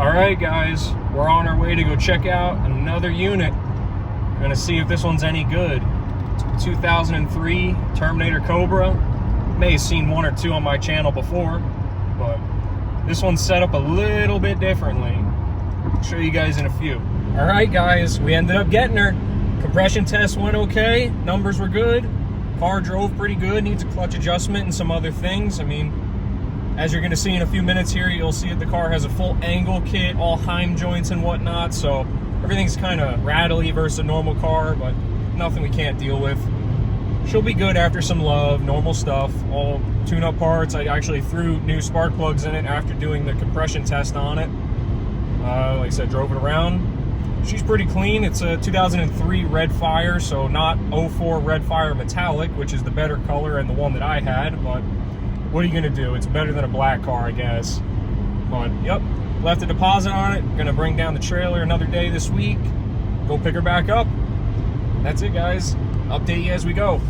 Alright guys, we're on our way to go check out another unit. We're gonna see if this one's any good. It's a 2003 Terminator Cobra. May have seen one or two on my channel before, but this one's set up a little bit differently. I'll show you guys in a few. Alright guys, we ended up getting her. Compression test went okay, numbers were good. Car drove pretty good, needs a clutch adjustment and some other things. I mean, as you're gonna see in a few minutes here, you'll see that the car has a full angle kit, all Heim joints and whatnot, so everything's kind of rattly versus a normal car, but nothing we can't deal with. She'll be good after some love, normal stuff, all tune-up parts. I actually threw new spark plugs in it after doing the compression test on it. Like I said, drove it around. She's pretty clean. It's a 2003 Red Fire, so not 04 Red Fire Metallic, which is the better color and the one that I had, but what are you gonna do? It's better than a black car, I guess. But, yep, left a deposit on it. Gonna bring down the trailer another day this week. Go pick her back up. That's it, guys. Update you as we go.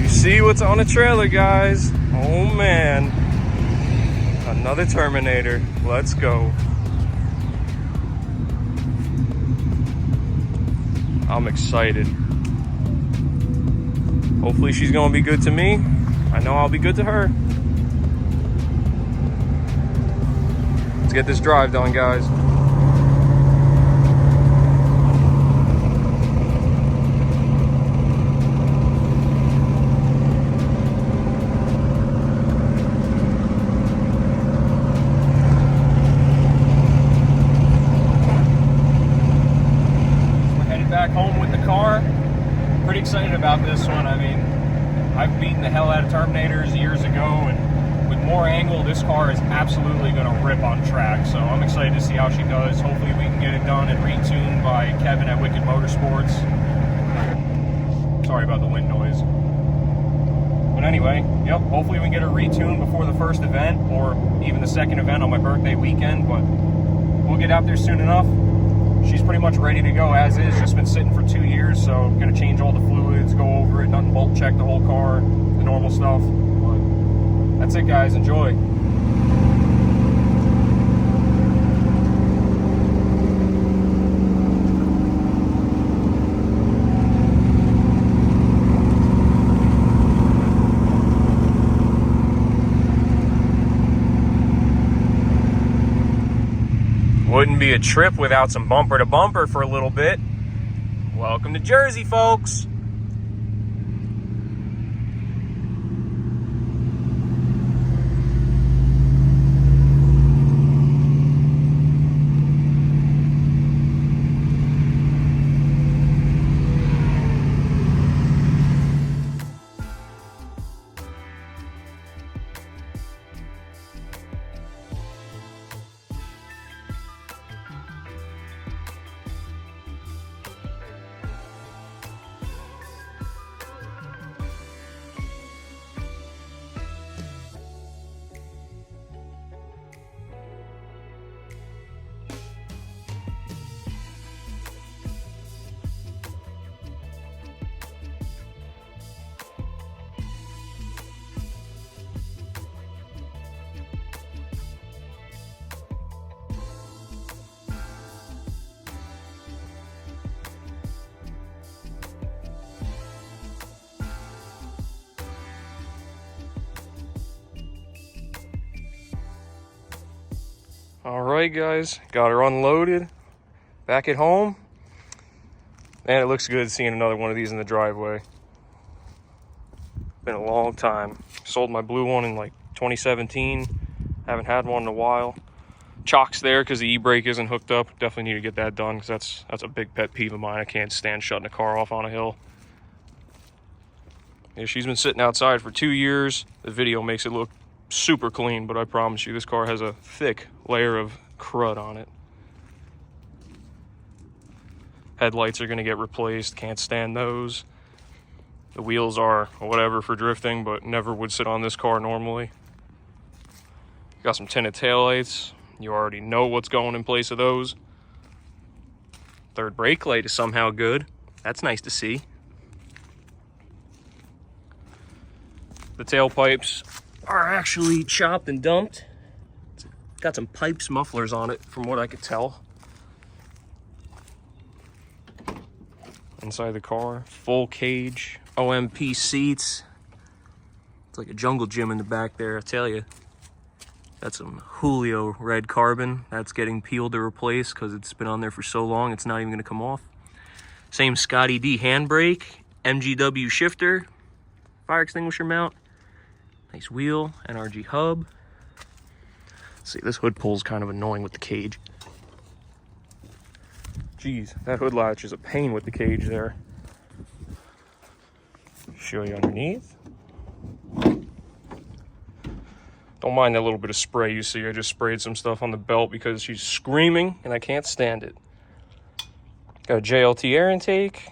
See what's on the trailer, guys. Oh man, another Terminator. Let's go. I'm excited. Hopefully she's gonna be good to me. I know I'll be good to her. Let's get this drive done, guys. Back home with the car. Pretty excited about this one. I mean, I've beaten the hell out of Terminators years ago, and with more angle, this car is absolutely going to rip on track. So I'm excited to see how she does. Hopefully we can get it done and retuned by Kevin at Wicked Motorsports. Sorry about the wind noise. But anyway, yep, hopefully we can get her retuned before the first event, or even the second event on my birthday weekend, but we'll get out there soon enough. She's pretty much ready to go as is, just been sitting for 2 years, so I'm gonna change all the fluids, go over it, nut and bolt check the whole car, the normal stuff. But that's it, guys, enjoy. Wouldn't be a trip without some bumper to bumper for a little bit. Welcome to Jersey, folks. All right, guys, got her unloaded, back at home, and it looks good seeing another one of these in the driveway. Been a long time. Sold my blue one in like 2017. Haven't had one in a while. Chock's there because the e-brake isn't hooked up. Definitely need to get that done because that's a big pet peeve of mine. I can't stand shutting a car off on a hill. Yeah, she's been sitting outside for 2 years. The video makes it look super clean, but I promise you this car has a thick layer of crud on it. Headlights are going to get replaced. Can't stand those. The wheels are whatever for drifting, but never would sit on this car normally. Got some tinted taillights. You already know what's going in place of those. Third brake light is somehow good. That's nice to see. The tailpipes are actually chopped and dumped. It's got some pipes, mufflers on it from what I could tell. Inside the car, full cage, OMP seats. It's like a jungle gym in the back there, I tell you. That's some Julio red carbon. That's getting peeled to replace because it's been on there for so long it's not even going to come off. Same Scotty D handbrake, MGW shifter, fire extinguisher mount, nice wheel, NRG hub. Let's see, this hood pull's kind of annoying with the cage. Jeez, that hood latch is a pain with the cage there. Show you underneath. Don't mind that little bit of spray you see. I just sprayed some stuff on the belt because she's screaming and I can't stand it. Got a JLT air intake,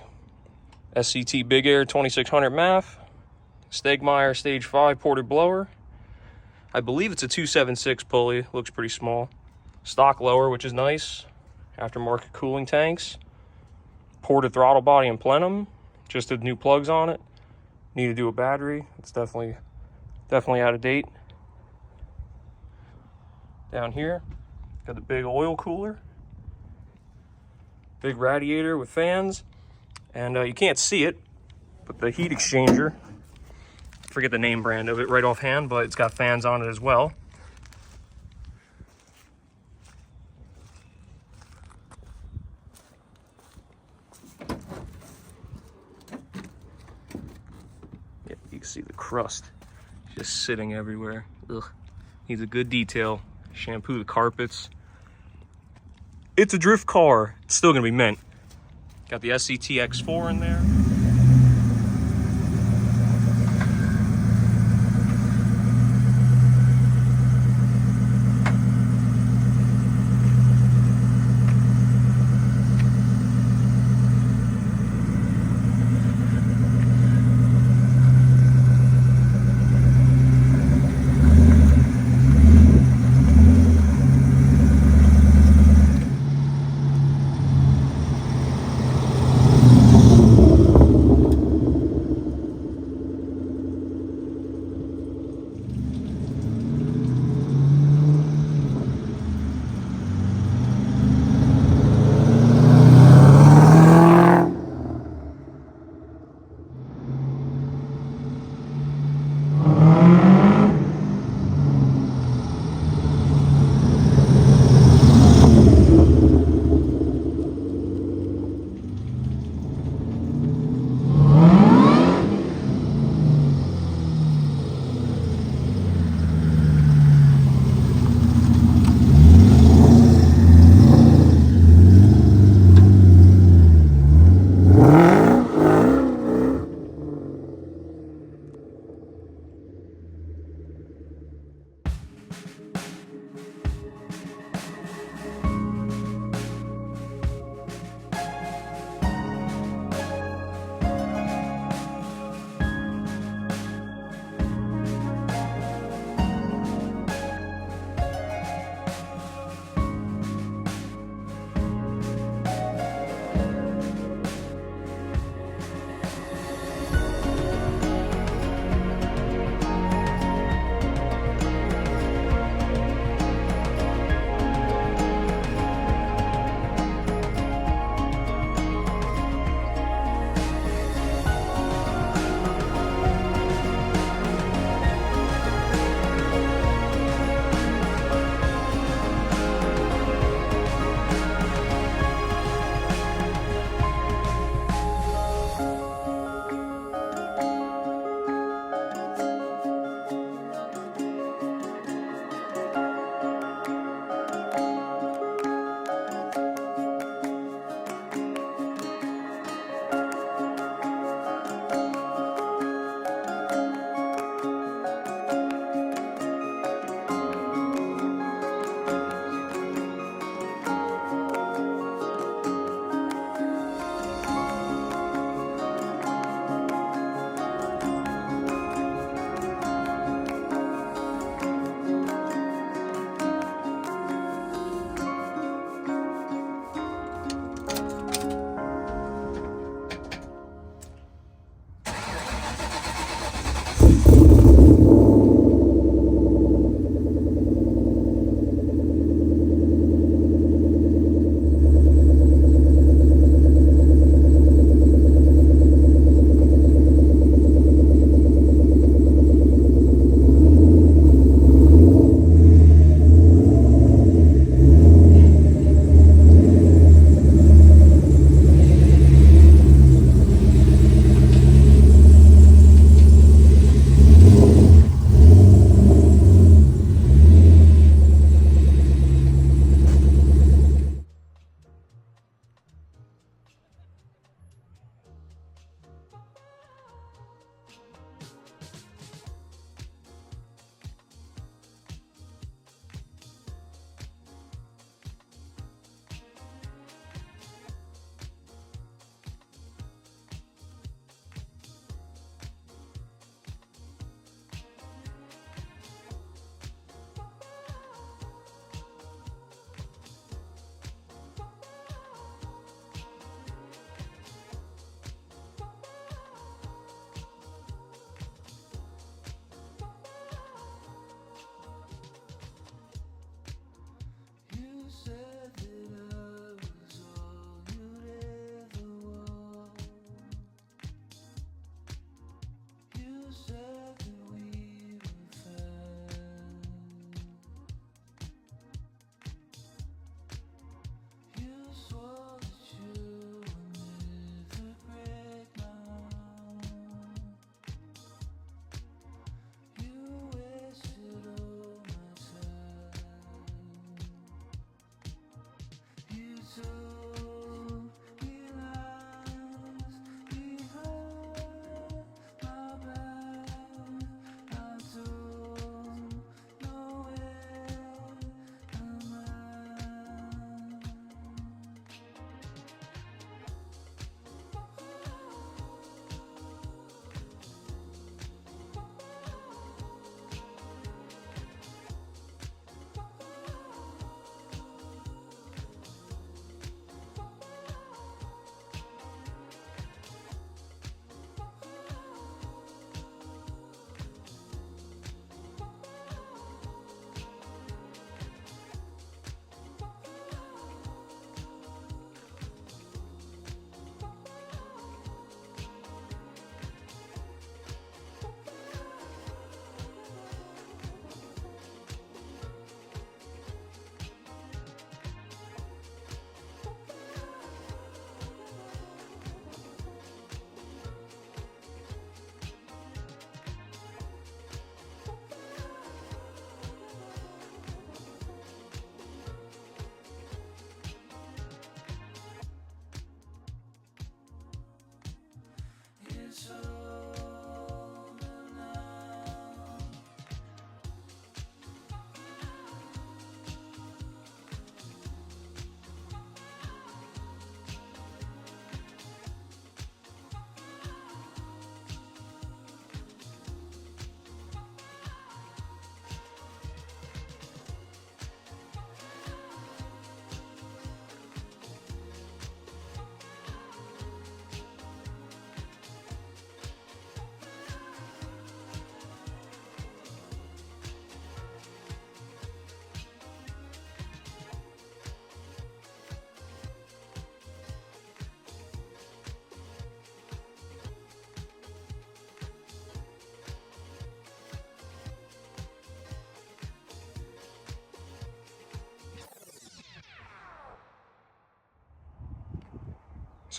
SCT Big Air 2600 MAF, Stegmeyer Stage 5 ported blower. I believe it's a 276 pulley, looks pretty small. Stock lower, which is nice. Aftermarket cooling tanks. Ported throttle body in plenum. Just did new plugs on it. Need to do a battery. It's definitely out of date. Down here, got the big oil cooler. Big radiator with fans. And you can't see it, but the heat exchanger, I forget the name brand of it right offhand, but it's got fans on it as well. Yeah, you can see the crust just sitting everywhere. Ugh. Needs a good detail. Shampoo the carpets. It's a drift car. It's still gonna be mint. Got the SCT X4 in there.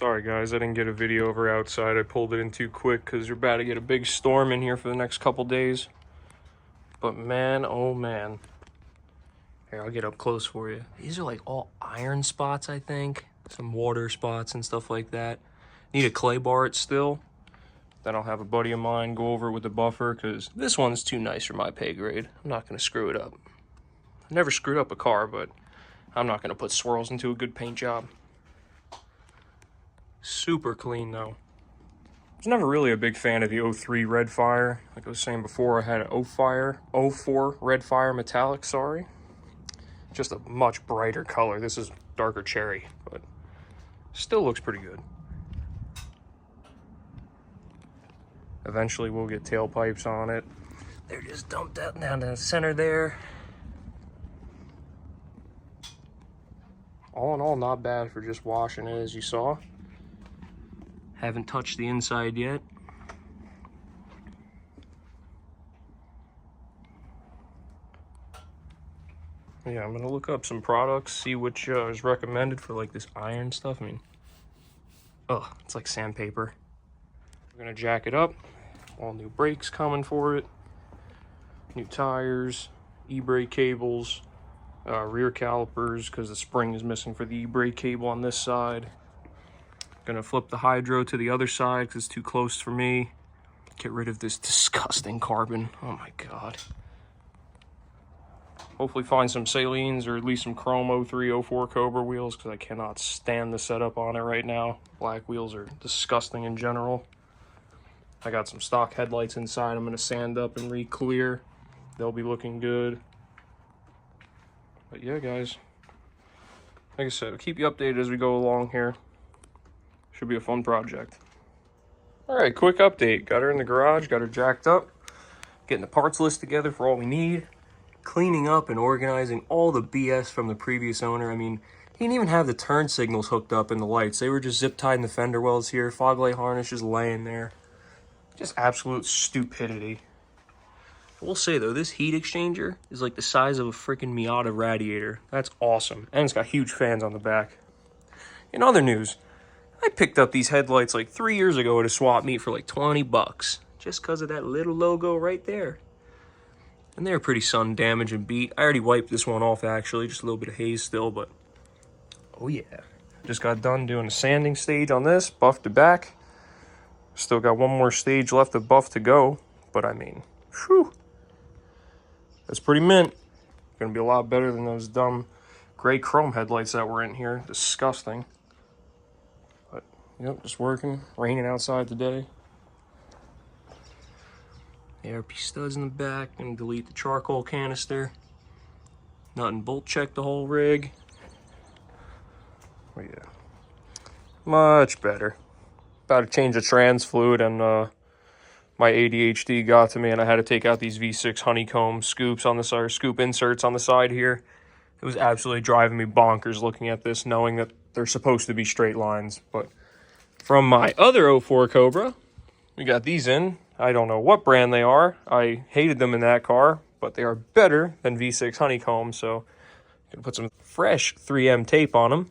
Sorry guys, I didn't get a video of her outside. I pulled it in too quick because you're about to get a big storm in here for the next couple days. But man, oh man. Here, I'll get up close for you. These are like all iron spots, I think. Some water spots and stuff like that. Need a clay bar it still. Then I'll have a buddy of mine go over it with the buffer because this one's too nice for my pay grade. I'm not going to screw it up. I've never screwed up a car, but I'm not going to put swirls into a good paint job. Super clean though. I was never really a big fan of the 03 Red Fire. Like I was saying before, I had an 04 Red Fire Metallic, sorry. Just a much brighter color. This is darker cherry, but still looks pretty good. Eventually we'll get tailpipes on it. They're just dumped out down in the center there. All in all, not bad for just washing it, as you saw. Haven't touched the inside yet. Yeah, I'm gonna look up some products, see which is recommended for like this iron stuff. I mean, oh, it's like sandpaper. We're gonna jack it up. All new brakes coming for it. New tires, e-brake cables, rear calipers because the spring is missing for the e-brake cable on this side. Gonna flip the hydro to the other side because it's too close for me. Get rid of this disgusting carbon. Oh my god. Hopefully find some Salines or at least some chrome 03, 04 Cobra wheels because I cannot stand the setup on it right now. Black wheels are disgusting in general. I got some stock headlights inside. I'm going to sand up and re-clear. They'll be looking good. But yeah, guys. Like I said, I'll keep you updated as we go along here. Should be a fun project. Alright, quick update. Got her in the garage, got her jacked up. Getting the parts list together for all we need. Cleaning up and organizing all the BS from the previous owner. I mean, he didn't even have the turn signals hooked up in the lights. They were just zip-tied in the fender wells here. Fog light harness just laying there. Just absolute stupidity. I will say, though, this heat exchanger is like the size of a freaking Miata radiator. That's awesome. And it's got huge fans on the back. In other news, I picked up these headlights like 3 years ago at a swap meet for like 20 bucks. Just because of that little logo right there. And they're pretty sun damaged and beat. I already wiped this one off, actually. Just a little bit of haze still, but... oh, yeah. Just got done doing a sanding stage on this. Buffed it back. Still got one more stage left of buff to go. But, I mean, whew. That's pretty mint. Gonna be a lot better than those dumb gray chrome headlights that were in here. Disgusting. But, yep, just working. Raining outside today. ARP studs in the back. Gonna delete the charcoal canister. Nut and bolt check the whole rig. Oh yeah, much better. About to change the trans fluid, and my ADHD got to me, and I had to take out these V6 honeycomb scoops on the side, or scoop inserts on the side here. It was absolutely driving me bonkers looking at this, knowing that they're supposed to be straight lines. But from my other 04 Cobra, we got these in. I don't know what brand they are. I hated them in that car, but they are better than V6 honeycomb, so I'm gonna put some fresh 3M tape on them,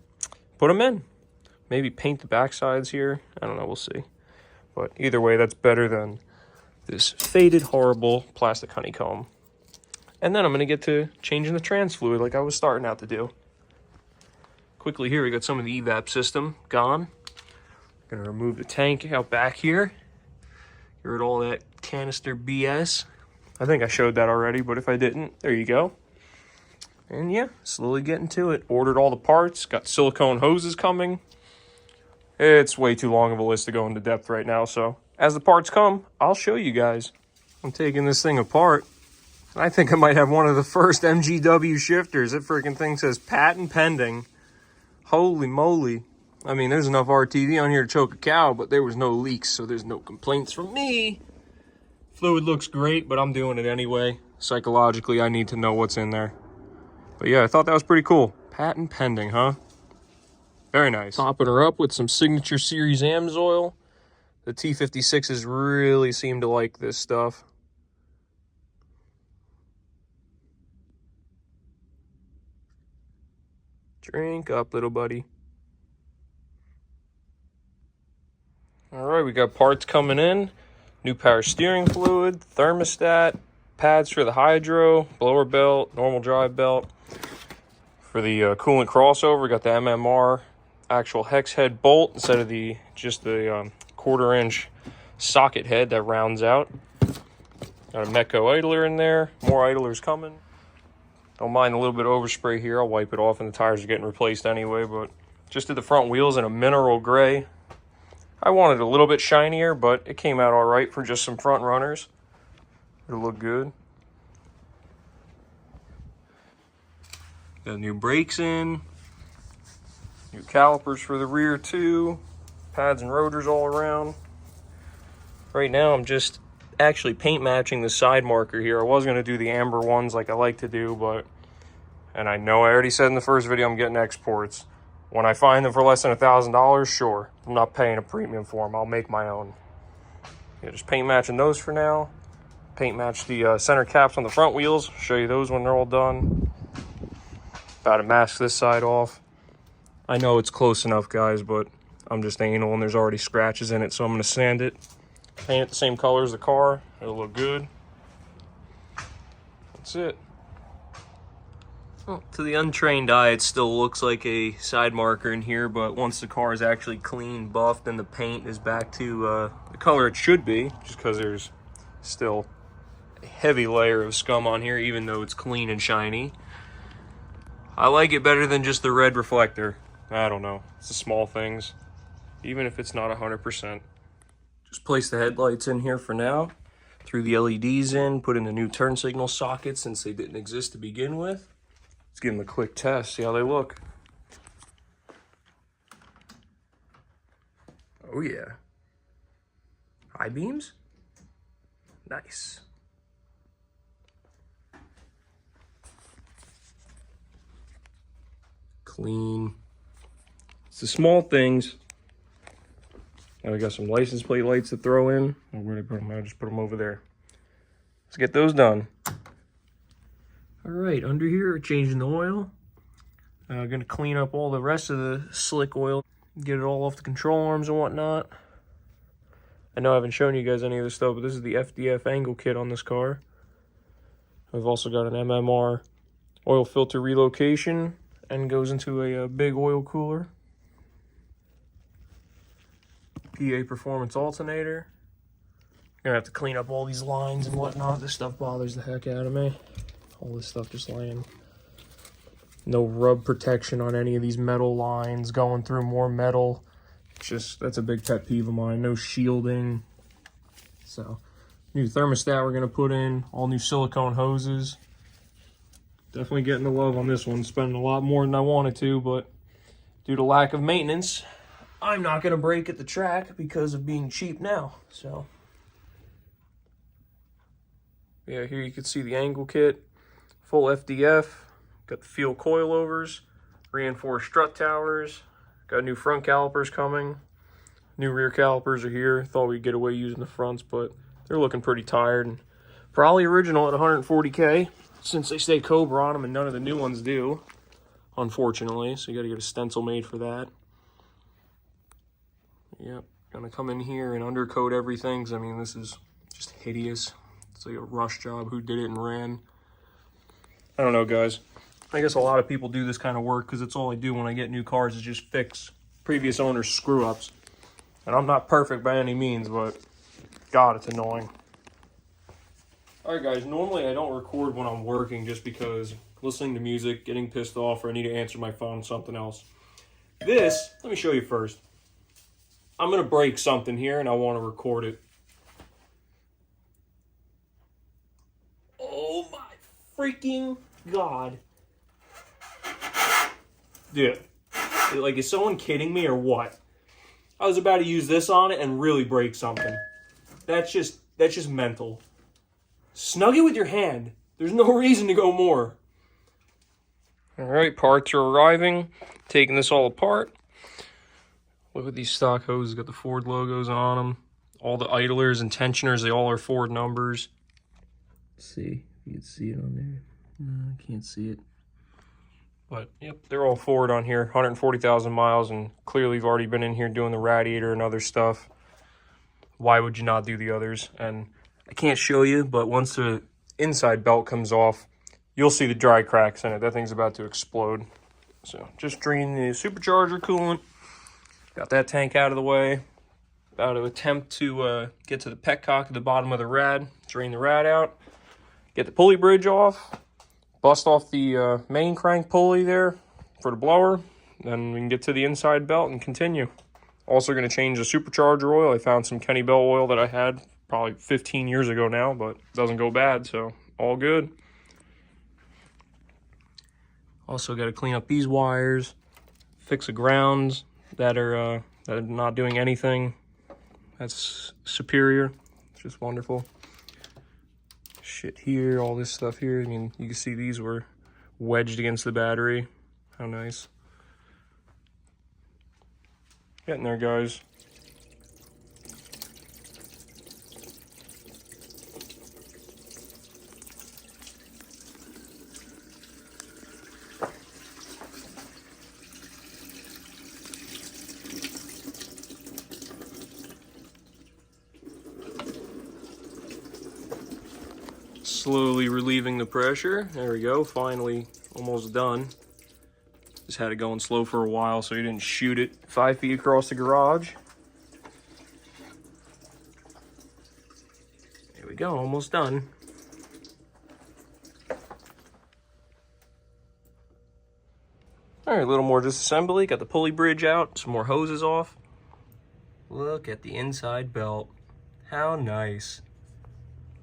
put them in. Maybe paint the back sides here. I don't know, we'll see. But either way, that's better than this faded, horrible plastic honeycomb. And then I'm gonna get to changing the trans fluid like I was starting out to do. Quickly here, we got some of the evap system gone. Gonna remove the tank out back here. Get rid of all that canister BS. I think I showed that already, but if I didn't, there you go. And yeah, slowly getting to it. Ordered all the parts, got silicone hoses coming. It's way too long of a list to go into depth right now, so as the parts come, I'll show you guys. I'm taking this thing apart. I think I might have one of the first MGW shifters. That freaking thing says patent pending. Holy moly. I mean, there's enough RTV on here to choke a cow, but there was no leaks, so there's no complaints from me. Fluid looks great, but I'm doing it anyway. Psychologically, I need to know what's in there. But yeah, I thought that was pretty cool. Patent pending, huh? Very nice. Topping her up with some Signature Series AMSOIL. The T56s really seem to like this stuff. Drink up, little buddy. All right, we got parts coming in. New power steering fluid, thermostat, pads for the hydro, blower belt, normal drive belt. For the coolant crossover, we got the MMR actual hex head bolt instead of just the 1/4 inch socket head that rounds out. Got a Mecco idler in there. More idlers coming. Don't mind a little bit of overspray here. I'll wipe it off, and the tires are getting replaced anyway. But just did the front wheels in a mineral gray. I wanted a little bit shinier, but it came out all right for just some front runners. It'll look good. Got new brakes in. New calipers for the rear too. Pads and rotors all around. Right now I'm just actually paint matching the side marker here. I was going to do the amber ones like I like to do, and I know I already said in the first video I'm getting exports. When I find them for less than $1,000, sure, I'm not paying a premium for them. I'll make my own. Yeah, just paint matching those for now. Paint match the center caps on the front wheels. Show you those when they're all done. About to mask this side off. I know it's close enough, guys, but I'm just anal and there's already scratches in it, so I'm going to sand it. Paint it the same color as the car. It'll look good. That's it. Well, to the untrained eye, it still looks like a side marker in here, but once the car is actually clean, buffed, and the paint is back to the color it should be, just because there's still a heavy layer of scum on here, even though it's clean and shiny. I like it better than just the red reflector. I don't know. It's the small things, even if it's not 100%. Just place the headlights in here for now. Threw the LEDs in, put in the new turn signal sockets since they didn't exist to begin with. Let's give them a quick test, see how they look. Oh yeah. High beams? Nice. Clean. It's the small things. Now we got some license plate lights to throw in. Oh, where did I put them? I just put them over there. Let's get those done. All right, under here, changing the oil. Gonna clean up all the rest of the slick oil, get it all off the control arms and whatnot. I know I haven't shown you guys any of this stuff, but this is the FDF angle kit on this car. I've also got an MMR oil filter relocation and goes into a big oil cooler. PA Performance Alternator. Gonna have to clean up all these lines and whatnot. This stuff bothers the heck out of me. All this stuff just laying. No rub protection on any of these metal lines, going through more metal. Just, that's a big pet peeve of mine. No shielding. So, new thermostat we're gonna put in. All new silicone hoses. Definitely getting the love on this one. Spending a lot more than I wanted to, but due to lack of maintenance, I'm not gonna break at the track because of being cheap now. So, yeah, here you can see the angle kit. Full FDF, got the fuel coilovers, reinforced strut towers, got new front calipers coming, new rear calipers are here. Thought we'd get away using the fronts, but they're looking pretty tired, and probably original at 140K, since they say Cobra on them and none of the new ones do, unfortunately, so you gotta get a stencil made for that. Yep, gonna come in here and undercoat everything, 'cause I mean, this is just hideous. It's like a rush job. Who did it and ran? I don't know, guys. I guess a lot of people do this kind of work because it's all I do when I get new cars is just fix previous owners' screw-ups. And I'm not perfect by any means, but God, it's annoying. All right, guys, normally I don't record when I'm working just because listening to music, getting pissed off, or I need to answer my phone, something else. This, let me show you first. I'm going to break something here and I want to record it. Oh my freaking God. Dude, like, is someone kidding me or what? I was about to use this on it and really break something. That's just mental. Snug it with your hand. There's no reason to go more. All right, parts are arriving. Taking this all apart. Look at these stock hoses. Got the Ford logos on them. All the idlers and tensioners, they all are Ford numbers. Let's see. You can see it on there. No, I can't see it. But, yep, they're all Ford on here. 140,000 miles, and clearly you've already been in here doing the radiator and other stuff. why would you not do the others? And I can't show you, but once the inside belt comes off, you'll see the dry cracks in it. That thing's about to explode. So just drain the supercharger coolant. Got that tank out of the way. About to attempt to get to the petcock at the bottom of the rad. Drain the rad out. Get the pulley bridge off. Bust off the main crank pulley there for the blower. Then we can get to the inside belt and continue. Also going to change the supercharger oil. I found some Kenny Bell oil that I had probably 15 years ago now, but it doesn't go bad, so all good. Also got to clean up these wires, fix the grounds that are not doing anything. That's superior. It's just wonderful. Shit here, all this stuff here. I mean, you can see these were wedged against the battery. How nice. Getting there, guys. Slowly relieving the pressure. There we go, finally almost done. Just had it going slow for a while so you didn't shoot it 5 feet across the garage. There we go, almost done. All right, a little more disassembly. Got the pulley bridge out, some more hoses off. Look at the inside belt. How nice.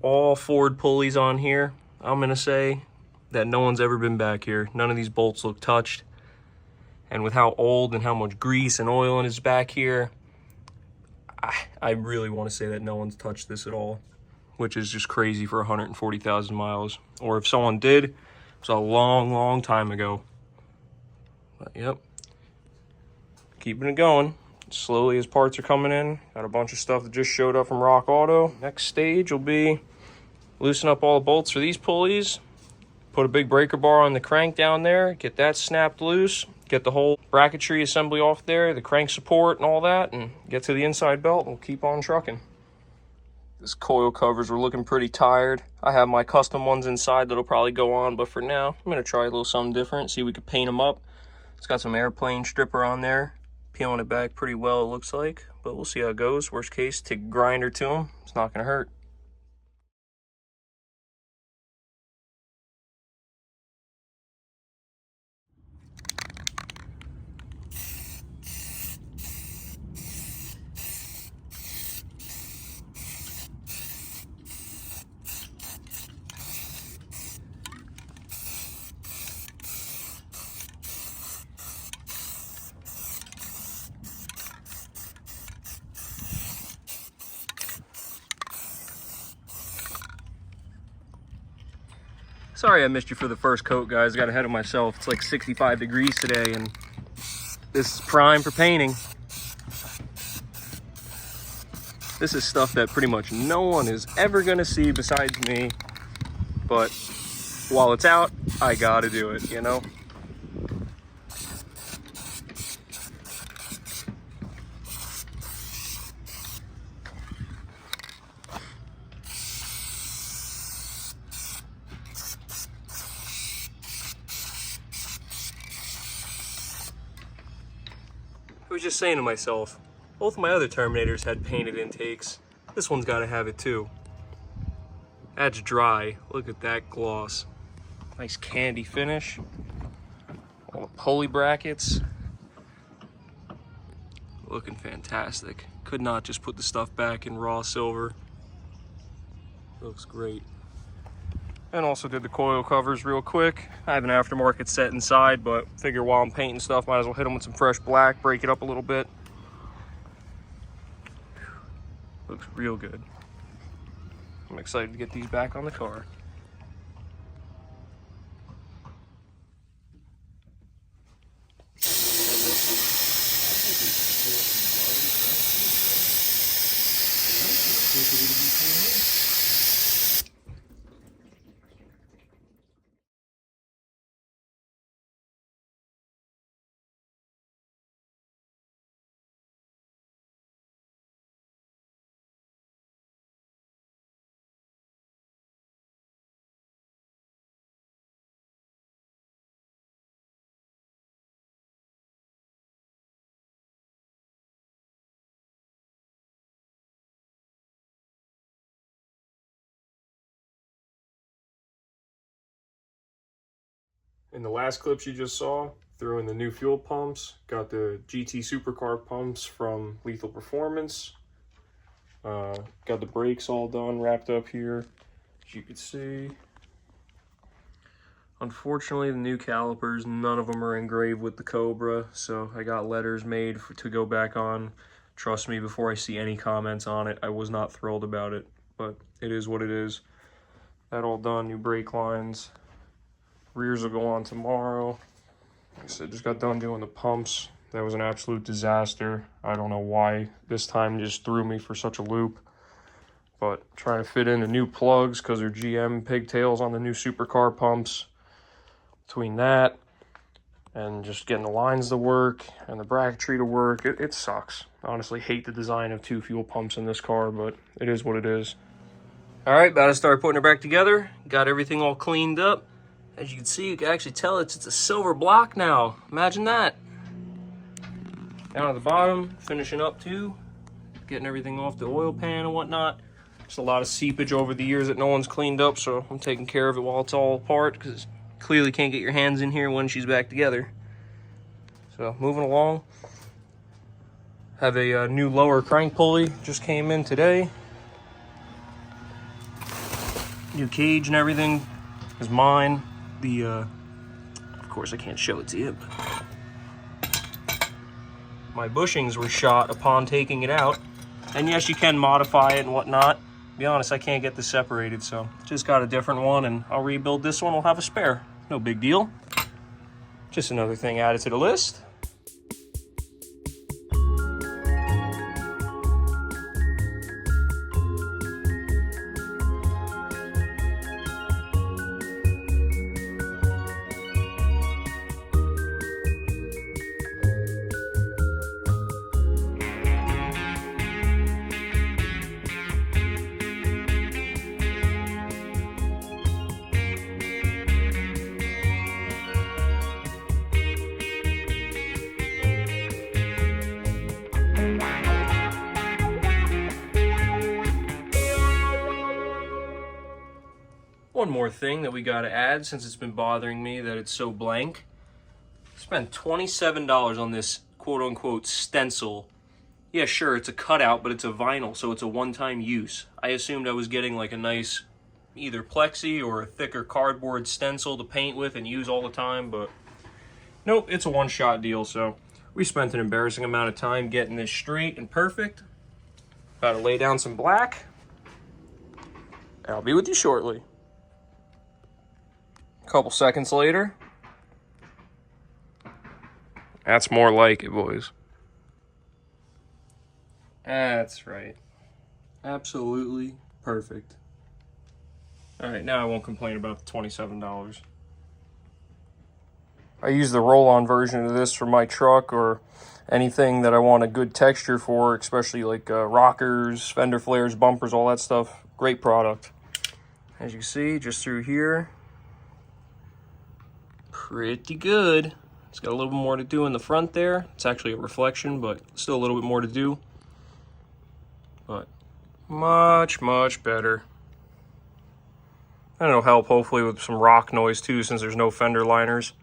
All forward pulleys on here. I'm gonna say that no one's ever been back here. None of these bolts look touched. And with how old and how much grease and oil in his back here, I really want to say that no one's touched this at all, which is just crazy for 140,000 miles. Or if someone did, it was a long, long time ago. But yep, keeping it going. Slowly as parts are coming in. Got a bunch of stuff that just showed up from Rock Auto. Next stage will be loosen up all the bolts for these pulleys, put a big breaker bar on the crank down there, get that snapped loose, get the whole bracketry assembly off there, the crank support and all that, and get to the inside belt and we'll keep on trucking. This coil covers were looking pretty tired. I have my custom ones inside that'll probably go on, but for now, I'm gonna try a little something different, see if we can paint them up. It's got some airplane stripper on there, peeling it back pretty well it looks like, but we'll see how it goes. Worst case, take a grinder to them, it's not gonna hurt. Sorry I missed you for the first coat, guys. Got ahead of myself. It's like 65 degrees today, and this is prime for painting. This is stuff that pretty much no one is ever gonna see besides me, but while it's out, I gotta do it, you know? I was just saying to myself, both of my other Terminators had painted intakes. This one's got to have it too. That's dry. Look at that gloss. Nice candy finish. All the pulley brackets. Looking fantastic. Could not just put the stuff back in raw silver. Looks great. And also did the coil covers real quick. I have an aftermarket set inside, but figure while I'm painting stuff, might as well hit them with some fresh black, break it up a little bit. Looks real good. I'm excited to get these back on the car. In the last clips you just saw, threw in the new fuel pumps. Got the GT Supercar pumps from Lethal Performance. Got the brakes all done, wrapped up here, as you can see. Unfortunately, the new calipers, none of them are engraved with the Cobra, so I got letters made to go back on. Trust me, before I see any comments on it, I was not thrilled about it, but it is what it is. That all done, new brake lines. Rears will go on tomorrow. Like I said, just got done doing the pumps. That was an absolute disaster. I don't know why this time just threw me for such a loop. But trying to fit in the new plugs because they're GM pigtails on the new supercar pumps. Between that and just getting the lines to work and the bracketry to work, it sucks. I honestly hate the design of 2 fuel pumps in this car, but it is what it is. All right, about to start putting it back together. Got everything all cleaned up. As you can see, you can actually tell it's a silver block now. Imagine that. Down at the bottom, finishing up too. Getting everything off the oil pan and whatnot. Just a lot of seepage over the years that no one's cleaned up, so I'm taking care of it while it's all apart, because clearly can't get your hands in here when she's back together. So moving along. Have a new lower crank pulley, just came in today. New cage and everything is mine. Of course I can't show it to you, but my bushings were shot upon taking it out. And yes, you can modify it and whatnot. To be honest, I can't get this separated, so just got a different one, and I'll rebuild this one. I'll have a spare. No big deal. Just another thing added to the list. One more thing that we got to add, since it's been bothering me that it's so blank. Spent $27 on this quote-unquote stencil. Yeah, sure, it's a cutout, but it's a vinyl, so it's a one-time use. I assumed I was getting like a nice either plexi or a thicker cardboard stencil to paint with and use all the time, but nope, it's a one-shot deal. So we spent an embarrassing amount of time getting this straight and perfect. About to lay down some black, and I'll be with you shortly. A couple seconds later. That's more like it, boys. That's right. Absolutely perfect. All right, now I won't complain about the $27. I use the roll-on version of this for my truck or anything that I want a good texture for, especially like rockers, fender flares, bumpers, all that stuff. Great product. As you can see, just through here. Pretty good. It's got a little bit more to do in the front there. It's actually a reflection, but still a little bit more to do. But much, much better. And it'll help hopefully with some rock noise too, since there's no fender liners.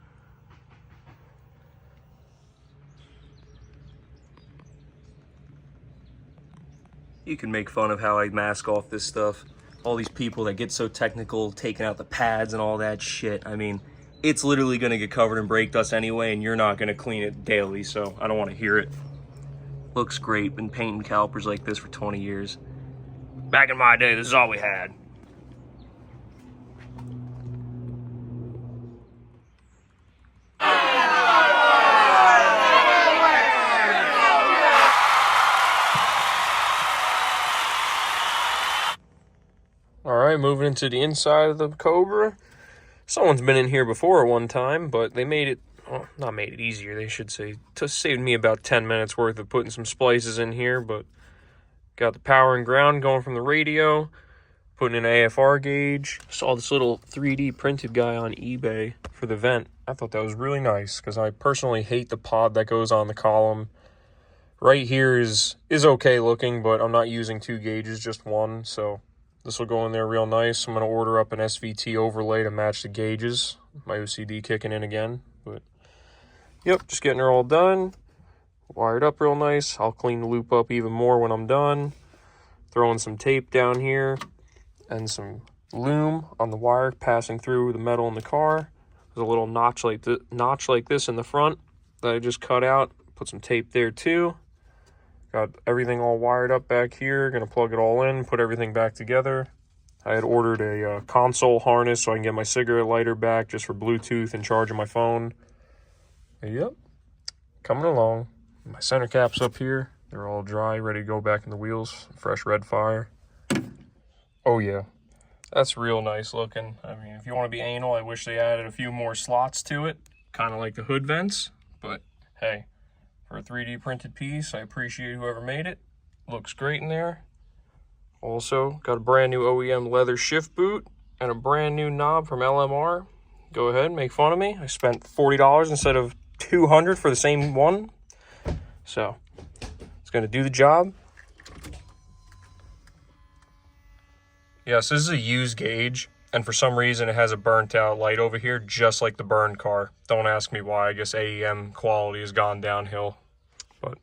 You can make fun of how I mask off this stuff. All these people that get so technical, taking out the pads and all that shit. I mean, it's literally going to get covered in brake dust anyway, and you're not going to clean it daily, so I don't want to hear it. Looks great. Been painting calipers like this for 20 years. Back in my day, this is all we had. All right, moving into the inside of the Cobra. Someone's been in here before at one time, but they made it, well, not made it easier, they should say. Just saved me about 10 minutes worth of putting some splices in here, but got the power and ground going from the radio, putting in an AFR gauge. Saw this little 3D printed guy on eBay for the vent. I thought that was really nice, because I personally hate the pod that goes on the column. Right here is okay looking, but I'm not using 2 gauges, just 1, so this will go in there real nice. I'm going to order up an SVT overlay to match the gauges. My OCD kicking in again. But yep, just getting her all done. Wired up real nice. I'll clean the loop up even more when I'm done. Throwing some tape down here and some loom on the wire passing through the metal in the car. There's a little notch like this in the front that I just cut out. Put some tape there too. Got everything all wired up back here. Gonna plug it all in, put everything back together. I had ordered a console harness so I can get my cigarette lighter back just for Bluetooth and charging my phone. Yep, coming along. My center caps up here. They're all dry, ready to go back in the wheels. Fresh red fire. Oh yeah, that's real nice looking. I mean, if you want to be anal, I wish they added a few more slots to it. Kind of like the hood vents, but hey, for a 3D printed piece, I appreciate whoever made it. Looks great in there. Also, got a brand new OEM leather shift boot and a brand new knob from LMR. Go ahead, make fun of me. I spent $40 instead of $200 for the same one. So, it's gonna do the job. Yes, this is a used gauge, and for some reason it has a burnt out light over here, just like the burned car. Don't ask me why. I guess AEM quality has gone downhill. But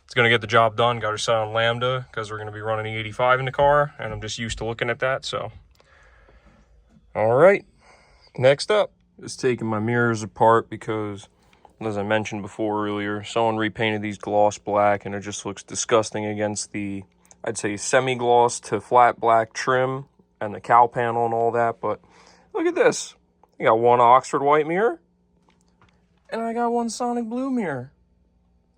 it's going to get the job done. Got her set on Lambda, because we're going to be running E85 in the car, and I'm just used to looking at that, so. All right, next up is taking my mirrors apart, because, as I mentioned before earlier, someone repainted these gloss black, and it just looks disgusting against the, I'd say, semi-gloss to flat black trim and the cowl panel and all that. But look at this. I got one Oxford white mirror and I got one Sonic blue mirror.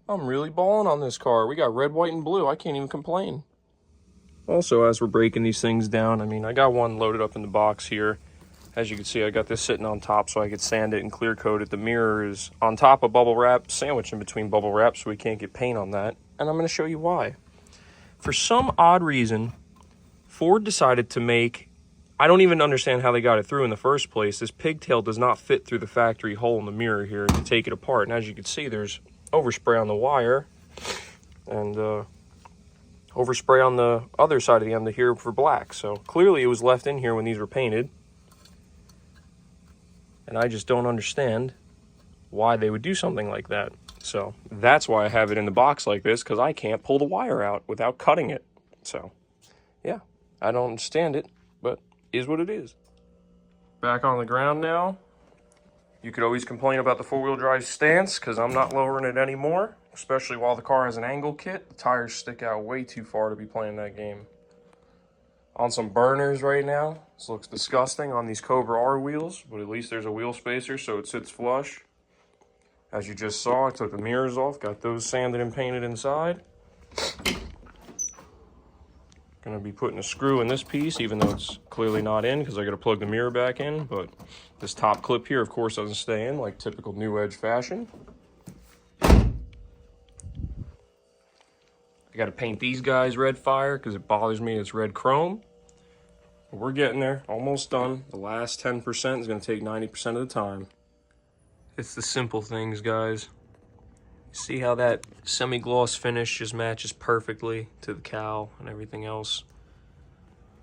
I'm really balling on this car. We got red, white, and blue. I can't even complain. Also, as we're breaking these things down, I mean, I got one loaded up in the box here. As you can see, I got this sitting on top so I could sand it and clear coat it. The mirror is on top of bubble wrap, sandwiched in between bubble wrap, so we can't get paint on that. And I'm going to show you why. For some odd reason, Ford decided to make, I don't even understand how they got it through in the first place. This pigtail does not fit through the factory hole in the mirror here to take it apart. And as you can see, there's overspray on the wire and overspray on the other side of the end here for black. So clearly it was left in here when these were painted. And I just don't understand why they would do something like that. So that's why I have it in the box like this, because I can't pull the wire out without cutting it. So yeah, I don't understand it, but it is what it is. Back on the ground now. You could always complain about the four-wheel drive stance, because I'm not lowering it anymore, especially while the car has an angle kit. The tires stick out way too far to be playing that game. On some burners right now. This looks disgusting on these Cobra R wheels, but at least there's a wheel spacer so it sits flush. As you just saw, I took the mirrors off, got those sanded and painted inside. Gonna be putting a screw in this piece, even though it's clearly not in, because I gotta plug the mirror back in, but this top clip here, of course, doesn't stay in like typical New Edge fashion. I gotta paint these guys red fire, because it bothers me it's red chrome. But we're getting there, almost done. The last 10% is gonna take 90% of the time. It's the simple things, guys. See how that semi-gloss finish just matches perfectly to the cowl and everything else.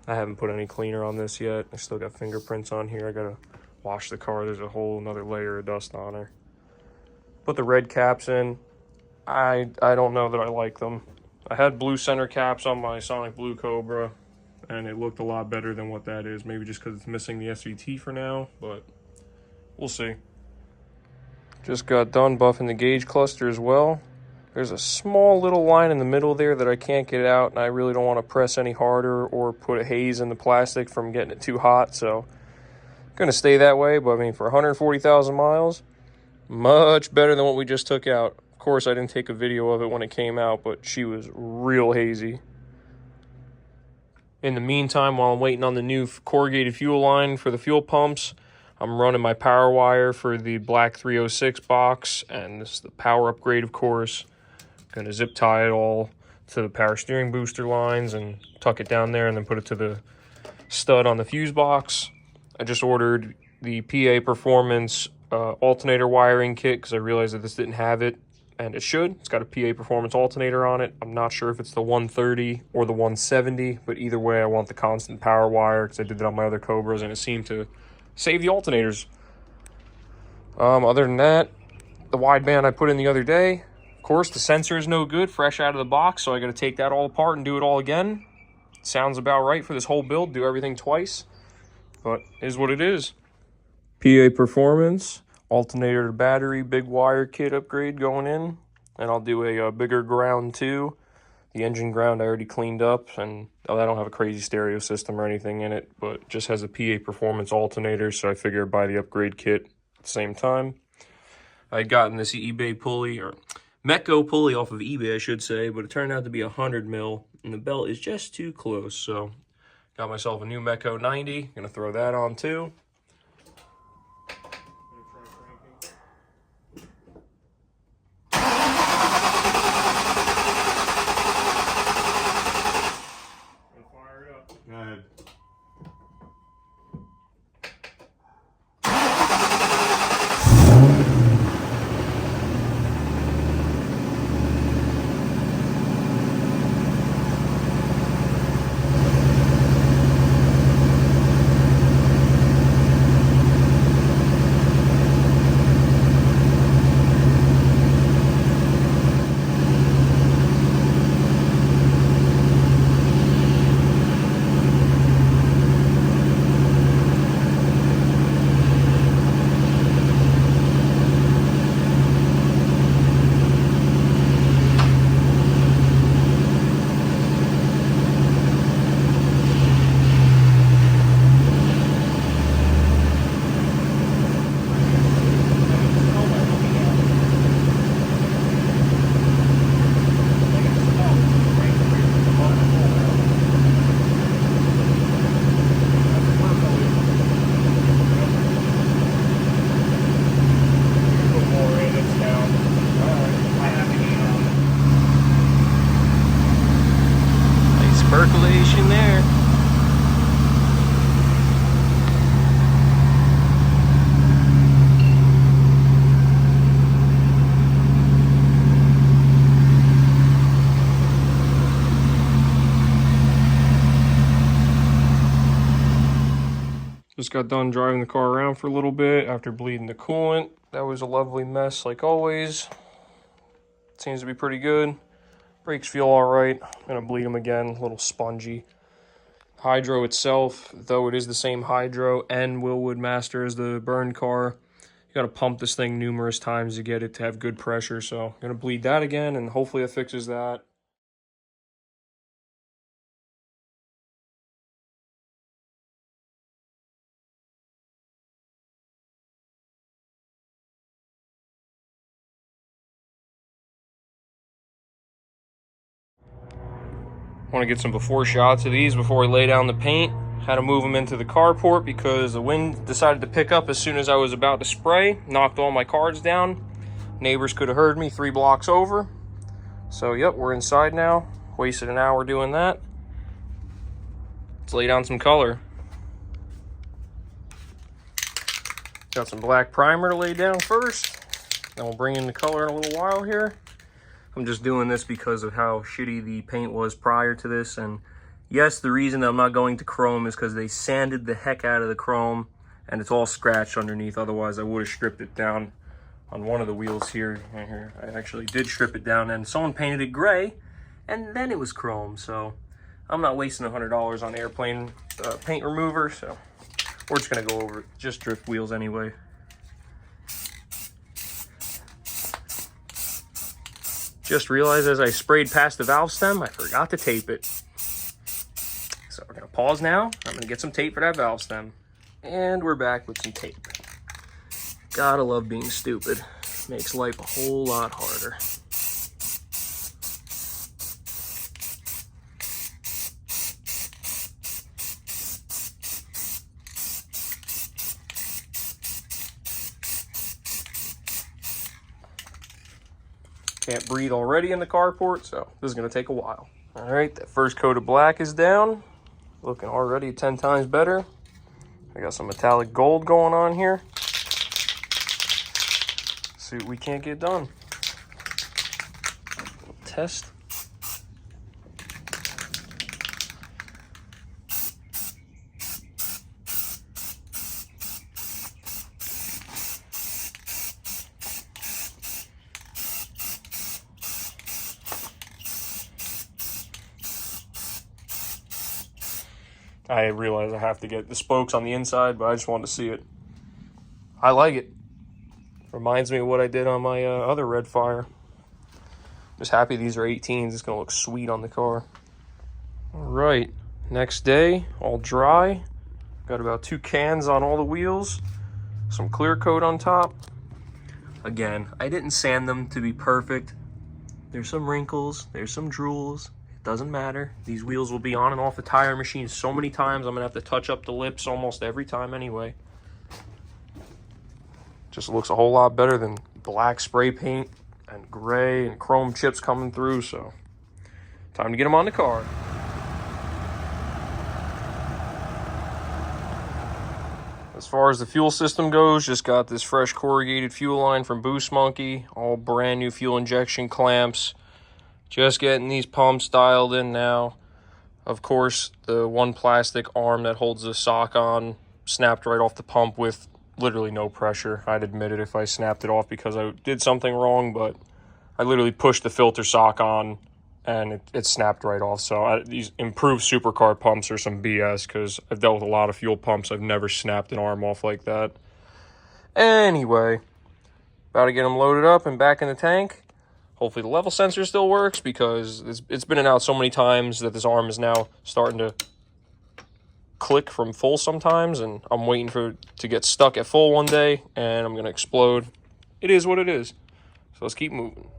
I haven't put any cleaner on this yet. I still got fingerprints on here. I gotta wash the car. There's a whole another layer of dust on her. Put the red caps in. I don't know that I like them. I had blue center caps on my Sonic Blue Cobra, and it looked a lot better than what that is. Maybe just because it's missing the SVT for now, but we'll see. Just got done buffing the gauge cluster as well. There's a small little line in the middle there that I can't get out, and I really don't want to press any harder or put a haze in the plastic from getting it too hot, so I'm going to stay that way. But I mean, for 140,000 miles, much better than what we just took out. Of course, I didn't take a video of it when it came out, but she was real hazy. In the meantime, while I'm waiting on the new corrugated fuel line for the fuel pumps, I'm running my power wire for the black 306 box, and this is the power upgrade, of course. Going to zip tie it all to the power steering booster lines and tuck it down there and then put it to the stud on the fuse box. I just ordered the PA Performance alternator wiring kit because I realized that this didn't have it, and it should. It's got a PA Performance alternator on it. I'm not sure if it's the 130 or the 170, but either way, I want the constant power wire because I did that on my other Cobras, and it seemed to save the alternators. Other than that, the wideband I put in the other day, of course, the sensor is no good, fresh out of the box, so I got to take that all apart and do it all again. Sounds about right for this whole build, do everything twice, but is what it is. PA performance, alternator to battery, big wire kit upgrade going in, and I'll do a bigger ground too. The engine ground I already cleaned up, and I don't have a crazy stereo system or anything in it, but just has a PA performance alternator, so I figured I'd buy the upgrade kit at the same time. I'd gotten this eBay pulley, or Metco pulley off of eBay, I should say, but it turned out to be 100 mil, and the belt is just too close, so got myself a new Metco 90, gonna throw that on too. Fire it up. Go ahead. Percolation there. Just got done driving the car around for a little bit after bleeding the coolant. That was a lovely mess like always. Seems to be pretty good. Brakes feel all right. I'm gonna bleed them again, a little spongy. Hydro itself, though it is the same hydro and Willwood Master as the burn car, you gotta pump this thing numerous times to get it to have good pressure. So I'm gonna bleed that again, and hopefully it fixes that. Want to get some before shots of these before I lay down the paint. Had to move them into the carport because the wind decided to pick up as soon as I was about to spray. Knocked all my cards down. Neighbors could have heard me 3 blocks over. So yep, we're inside now. Wasted an hour doing that. Let's lay down some color. Got some black primer to lay down first. Then we'll bring in the color in a little while here. I'm just doing this because of how shitty the paint was prior to this. And yes, the reason that I'm not going to chrome is because they sanded the heck out of the chrome and it's all scratched underneath. Otherwise, I would have stripped it down on one of the wheels here. I actually did strip it down, and someone painted it gray and then it was chrome. So I'm not wasting $100 on airplane paint remover. So we're just gonna go over it. Just drift wheels anyway. Just realized as I sprayed past the valve stem, I forgot to tape it. So we're gonna pause now. I'm gonna get some tape for that valve stem. And we're back with some tape. Gotta love being stupid. Makes life a whole lot harder. Can't breathe already in the carport, so this is gonna take a while. All right, that first coat of black is down. Looking already 10 times better. I got some metallic gold going on here. See what we can't get done. Test. I realize I have to get the spokes on the inside, but I just wanted to see it. I like it. Reminds me of what I did on my other Red Fire. Just happy these are 18s. It's going to look sweet on the car. All right, next day, all dry. Got about 2 cans on all the wheels. Some clear coat on top. Again, I didn't sand them to be perfect. There's some wrinkles, there's some drools. It doesn't matter. These wheels will be on and off the tire machine so many times. I'm going to have to touch up the lips almost every time anyway. Just looks a whole lot better than black spray paint and gray and chrome chips coming through. So, time to get them on the car. As far as the fuel system goes, just got this fresh corrugated fuel line from Boost Monkey. All brand new fuel injection clamps. Just getting these pumps dialed in now. Of course, the one plastic arm that holds the sock on snapped right off the pump with literally no pressure. I'd admit it if I snapped it off because I did something wrong, but I literally pushed the filter sock on and it snapped right off. So these improved supercar pumps are some BS because I've dealt with a lot of fuel pumps. I've never snapped an arm off like that. Anyway, about to get them loaded up and back in the tank. Hopefully the level sensor still works because it's been in and out so many times that this arm is now starting to click from full sometimes, and I'm waiting for it to get stuck at full one day and I'm going to explode. It is what it is. So let's keep moving.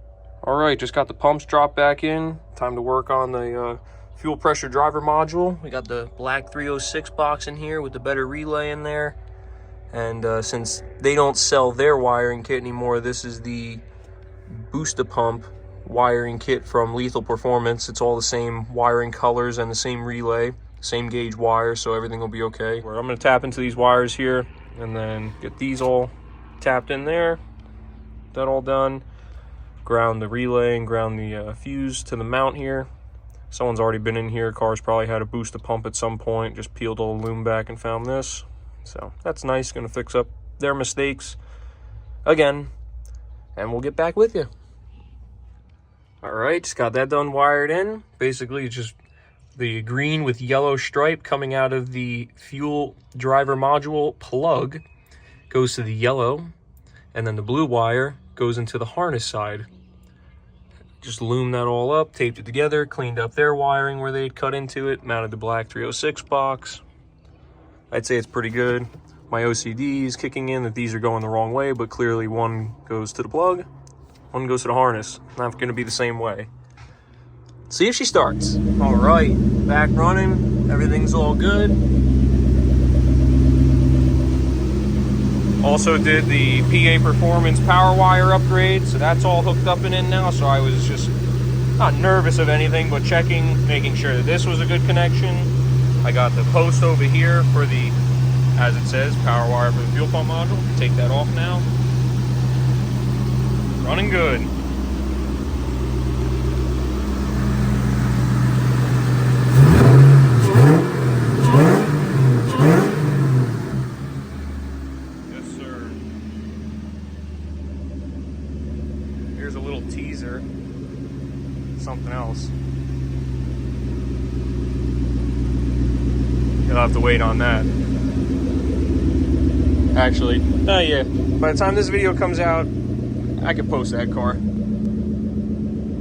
All right, just got the pumps dropped back in. Time to work on the fuel pressure driver module. We got the black 306 box in here with the better relay in there. And since they don't sell their wiring kit anymore, this is the Booster Pump wiring kit from Lethal Performance. It's all the same wiring colors and the same relay, same gauge wire, so everything will be okay. I'm going to tap into these wires here and then get these all tapped in there. That all done. Ground the relay and ground the fuse to the mount here. Someone's already been in here. Car's probably had a Booster Pump at some point. Just peeled all the loom back and found this. So that's nice. Going to fix up their mistakes again. And we'll get back with you. All right, just got that done wired in. Basically, it's just the green with yellow stripe coming out of the fuel driver module plug goes to the yellow, and then the blue wire goes into the harness side. Just loomed that all up, taped it together, cleaned up their wiring where they'd cut into it, mounted the black 306 box. I'd say it's pretty good. My OCD is kicking in that these are going the wrong way, but clearly one goes to the plug, one goes to the harness. Not going to be the same way. See if she starts. All right, back running. Everything's all good. Also did the PA Performance power wire upgrade, so that's all hooked up and in now. So I was just not nervous of anything, but checking, making sure that this was a good connection. I got the post over here for the, as it says, power wire for the fuel pump module. Take that off now. Running good. Yes, sir. Here's a little teaser. Something else. You'll have to wait on that. Actually, yeah. By the time this video comes out, I could post that car.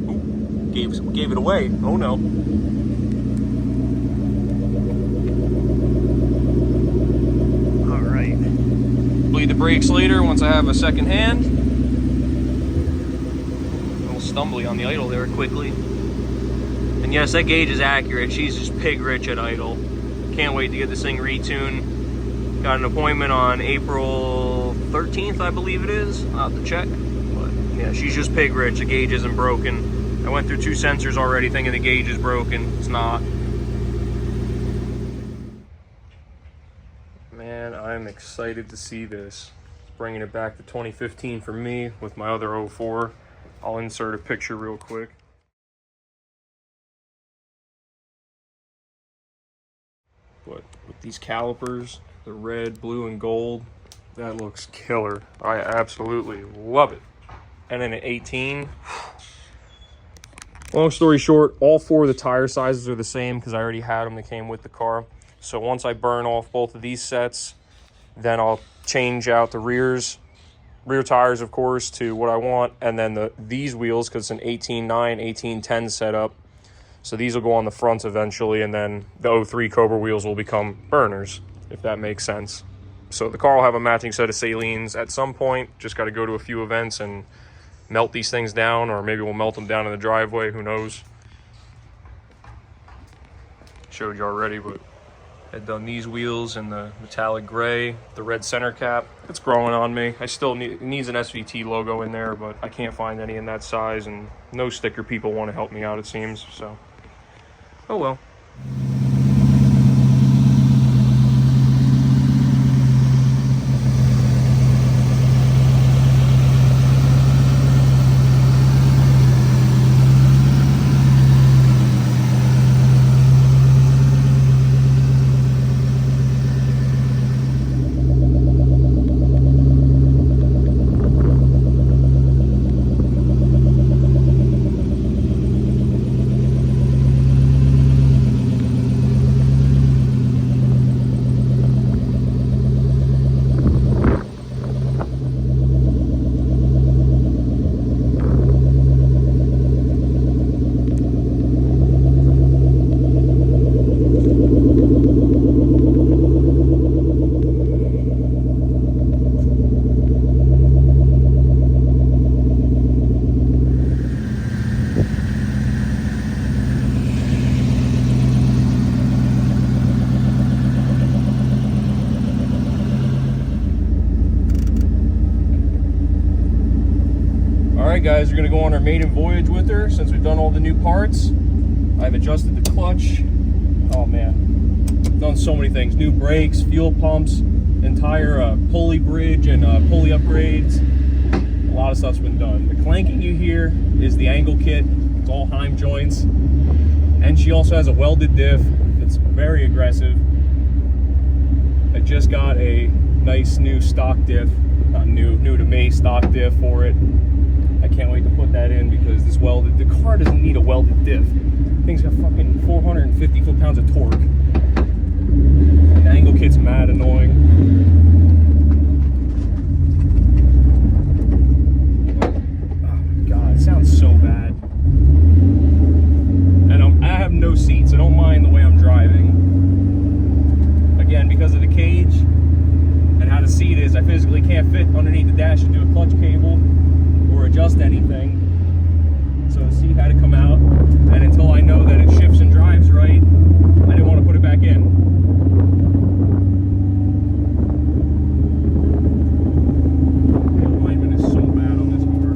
Ooh, gave it away. Oh no. All right. Bleed the brakes later once I have a second hand. A little stumbly on the idle there quickly. And yes, that gauge is accurate. She's just pig rich at idle. Can't wait to get this thing retuned. Got an appointment on April 13th, I believe it is. I'll have to check. But yeah, she's just pig rich. The gauge isn't broken. I went through 2 sensors already thinking the gauge is broken. It's not. Man, I'm excited to see this. It's bringing it back to 2015 for me with my other 04. I'll insert a picture real quick. But with these calipers, the red, blue, and gold, that looks killer. I absolutely love it. And then at 18, long story short, all 4 of the tire sizes are the same because I already had them that came with the car. So once I burn off both of these sets, then I'll change out the rear tires, of course, to what I want, and then these wheels, because it's an 18.9, 18.10 setup. So these will go on the front eventually, and then the 03 Cobra wheels will become burners, if that makes sense. So the car will have a matching set of Salines at some point. Just got to go to a few events and melt these things down, or maybe we'll melt them down in the driveway, who knows. Showed you already, but I've done these wheels in the metallic gray, the red center cap. It's growing on me. I still need, it needs an SVT logo in there, but I can't find any in that size, and no sticker people want to help me out, it seems, so. Oh well. Alright guys, we're going to go on our maiden voyage with her since we've done all the new parts. I've adjusted the clutch. Oh man, done so many things. New brakes, fuel pumps, entire pulley bridge and pulley upgrades. A lot of stuff's been done. The clanking you hear is the angle kit. It's all Heim joints. And she also has a welded diff. It's very aggressive. I just got a nice new stock diff. Not new to me, stock diff for it. I can't wait to put that in because this the car doesn't need a welded diff. Thing's got fucking 450 foot-pounds of torque. And the angle kit's mad annoying. Oh god, it sounds so bad. And I have no seats. I don't mind the way I'm driving. Again, because of the cage and how the seat is, I physically can't fit underneath the dash to do a clutch cable or adjust anything. So the seat had to come out, and until I know that it shifts and drives right, I didn't want to put it back in. The alignment is so bad on this car.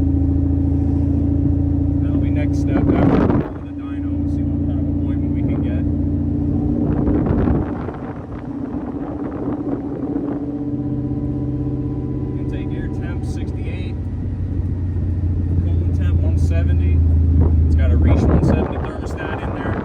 That'll be next step after the dyno and see what kind of appointment we can get. Intake air temp 68. 170. It's got a Reach 170 thermostat in there.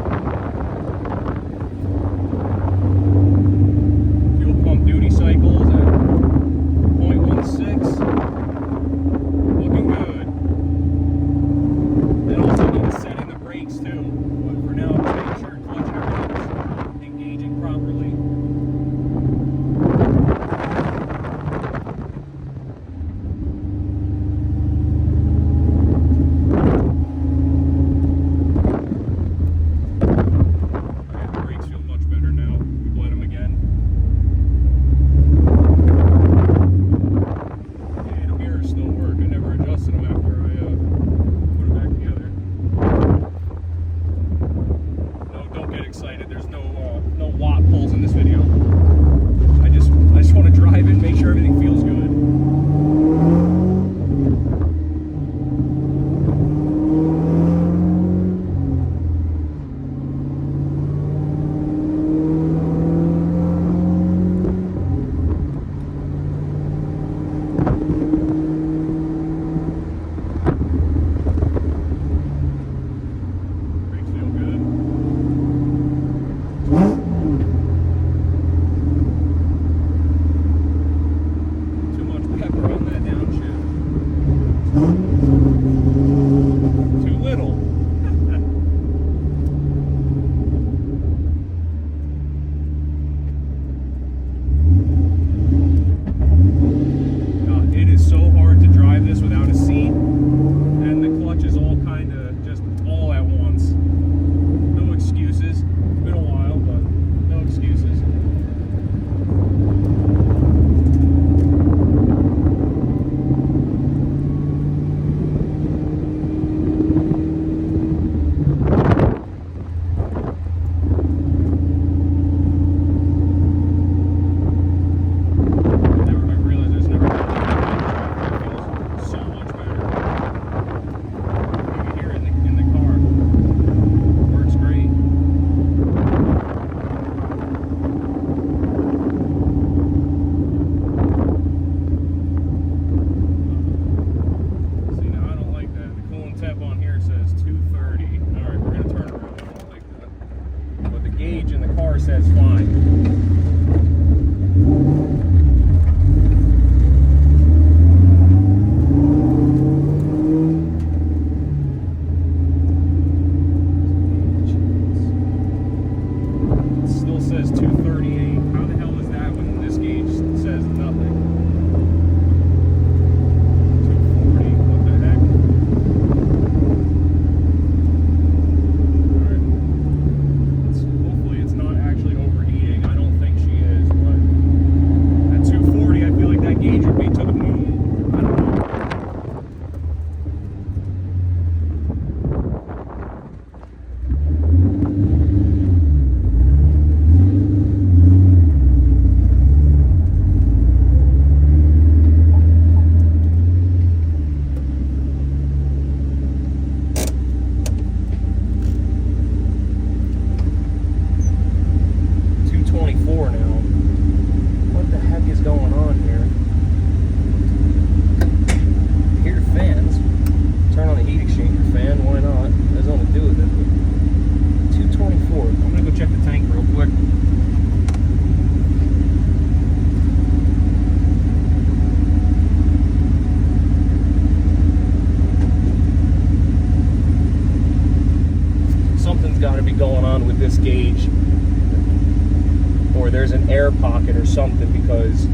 air pocket or something, because